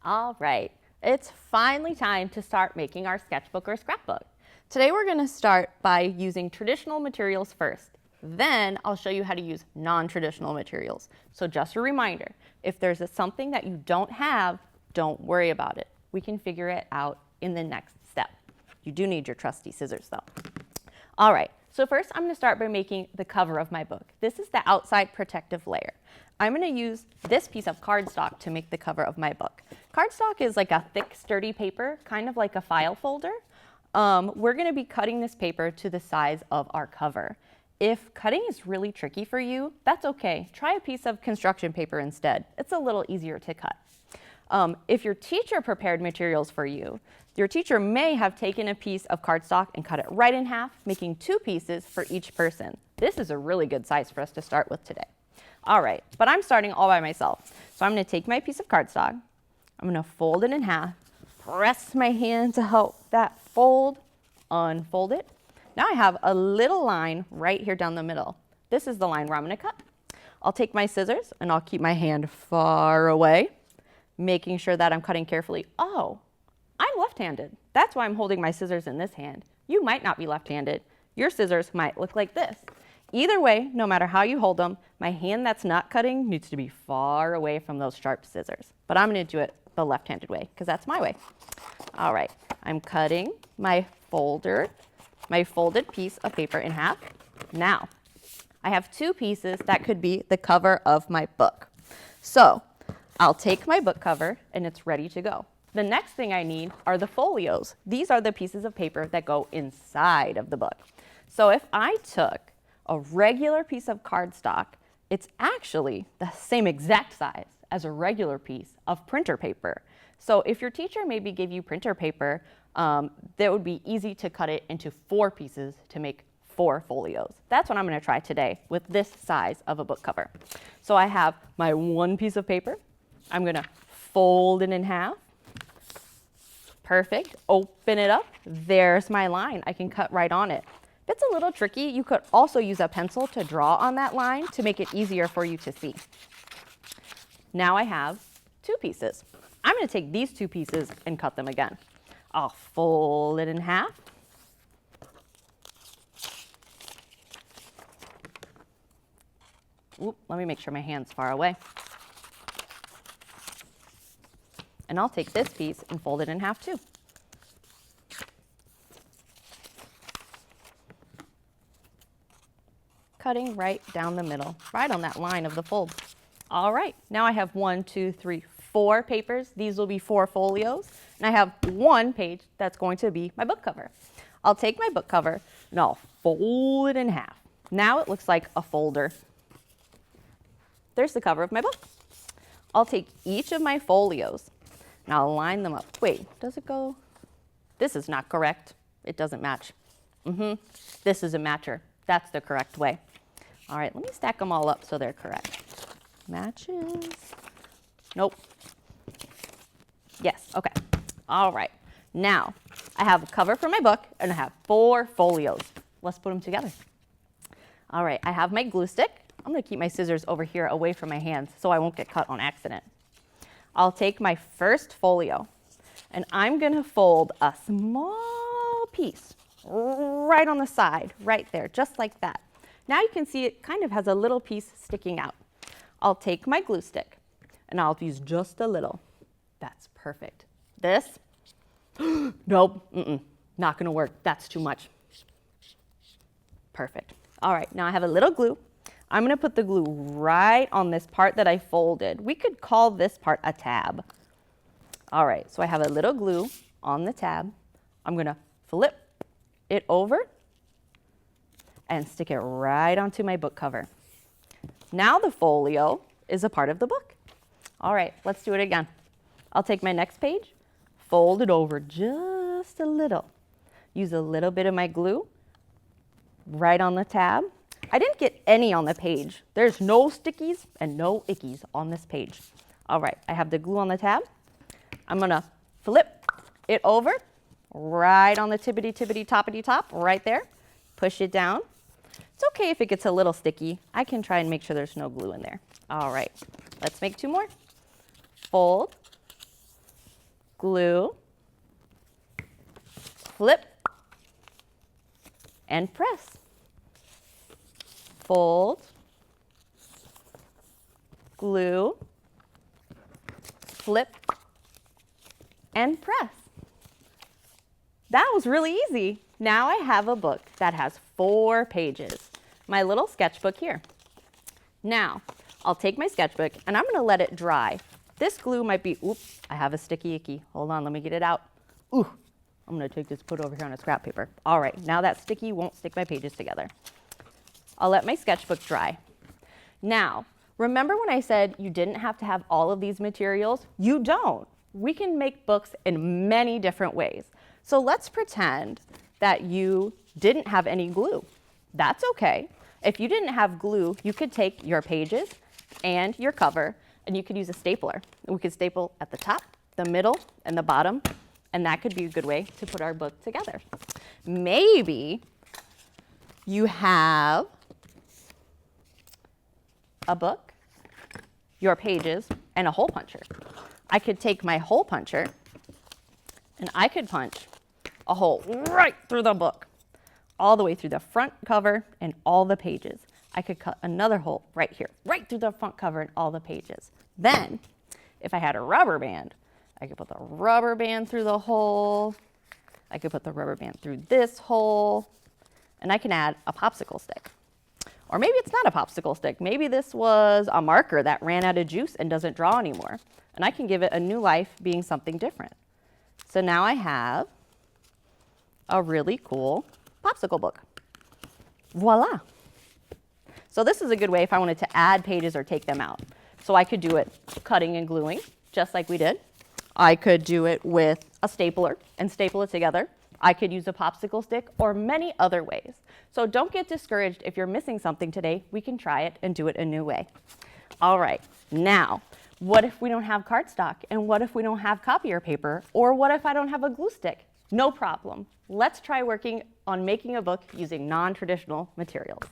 All right, it's finally time to start making our sketchbook or scrapbook. Today we're going to start by using traditional materials first. Then I'll show you how to use non-traditional materials. So just a reminder, if there's something that you don't have, don't worry about it. We can figure it out in the next step. You do need your trusty scissors though. All right, so first I'm going to start by making the cover of my book. This is the outside protective layer. I'm going to use this piece of cardstock to make the cover of my book. Cardstock is like a thick, sturdy paper, kind of like a file folder. We're going to be cutting this paper to the size of our cover. If cutting is really tricky for you, that's okay. Try a piece of construction paper instead. It's a little easier to cut. If your teacher prepared materials for you, your teacher may have taken a piece of cardstock and cut it right in half, making 2 pieces for each person. This is a really good size for us to start with today. All right, but I'm starting all by myself. So I'm going to take my piece of cardstock, I'm going to fold it in half, press my hand to help that fold, unfold it. Now I have a little line right here down the middle. This is the line where I'm going to cut. I'll take my scissors and I'll keep my hand far away, making sure that I'm cutting carefully. Oh, I'm left-handed. That's why I'm holding my scissors in this hand. You might not be left-handed. Your scissors might look like this. Either way, no matter how you hold them, my hand that's not cutting needs to be far away from those sharp scissors. But I'm going to do it the left-handed way because that's my way. All right, I'm cutting my folded piece of paper in half. Now, I have 2 pieces that could be the cover of my book. So I'll take my book cover and it's ready to go. The next thing I need are the folios. These are the pieces of paper that go inside of the book. So if I took a regular piece of cardstock, it's actually the same exact size as a regular piece of printer paper. So if your teacher maybe gave you printer paper, that would be easy to cut it into 4 pieces to make 4 folios. That's what I'm going to try today with this size of a book cover. So I have my 1 piece of paper. I'm going to fold it in half. Perfect. Open it up. There's my line. I can cut right on it. If it's a little tricky, you could also use a pencil to draw on that line to make it easier for you to see. Now I have 2 pieces. I'm going to take these 2 pieces and cut them again. I'll fold it in half. Oop, let me make sure my hand's far away. And I'll take this piece and fold it in half too. Cutting right down the middle, right on that line of the fold. All right, now I have 1, 2, 3, 4 papers. These will be 4 folios. And I have 1 page that's going to be my book cover. I'll take my book cover and I'll fold it in half. Now it looks like a folder. There's the cover of my book. I'll take each of my folios and I'll line them up. Wait, does it go? This is not correct. It doesn't match. This is a matcher. That's the correct way. All right, let me stack them all up so they're correct. Matches. Nope. Yes, okay. All right. Now, I have a cover for my book and I have 4 folios. Let's put them together. All right, I have my glue stick. I'm going to keep my scissors over here away from my hands so I won't get cut on accident. I'll take my first folio and I'm going to fold a small piece right on the side, right there, just like that. Now you can see it kind of has a little piece sticking out. I'll take my glue stick and I'll use just a little. That's perfect. This, nope, not gonna work. That's too much. Perfect. All right, now I have a little glue. I'm gonna put the glue right on this part that I folded. We could call this part a tab. All right, so I have a little glue on the tab. I'm gonna flip it over and stick it right onto my book cover. Now the folio is a part of the book. All right, let's do it again. I'll take my next page, fold it over just a little. Use a little bit of my glue right on the tab. I didn't get any on the page. There's no stickies and no ickies on this page. All right, I have the glue on the tab. I'm gonna flip it over right on the tippity toppity top, right there. Push it down. It's okay if it gets a little sticky. I can try and make sure there's no glue in there. All right, let's make 2 more. Fold, glue, flip, and press. Fold, glue, flip, and press. That was really easy. Now I have a book that has 4 pages. My little sketchbook here. Now, I'll take my sketchbook and I'm gonna let it dry. This glue might be, oops, I have a sticky icky. Hold on, let me get it out. Ooh, I'm gonna take this, put it over here on a scrap paper. All right, now that sticky won't stick my pages together. I'll let my sketchbook dry. Now, remember when I said you didn't have to have all of these materials? You don't. We can make books in many different ways. So let's pretend that you didn't have any glue. That's okay. If you didn't have glue, you could take your pages and your cover and you could use a stapler. We could staple at the top, the middle, and the bottom, and that could be a good way to put our book together. Maybe you have a book, your pages, and a hole puncher. I could take my hole puncher and I could punch a hole right through the book, all the way through the front cover and all the pages. I could cut another hole right here, right through the front cover and all the pages. Then, if I had a rubber band, I could put the rubber band through the hole. I could put the rubber band through this hole, and I can add a popsicle stick. Or maybe it's not a popsicle stick. Maybe this was a marker that ran out of juice and doesn't draw anymore. And I can give it a new life being something different. So now I have a really cool popsicle book. Voila. So this is a good way if I wanted to add pages or take them out. So I could do it cutting and gluing, just like we did. I could do it with a stapler and staple it together. I could use a popsicle stick or many other ways. So don't get discouraged if you're missing something today. We can try it and do it a new way. All right, now, what if we don't have cardstock? And what if we don't have copier paper? Or what if I don't have a glue stick? No problem. Let's try working on making a book using non-traditional materials.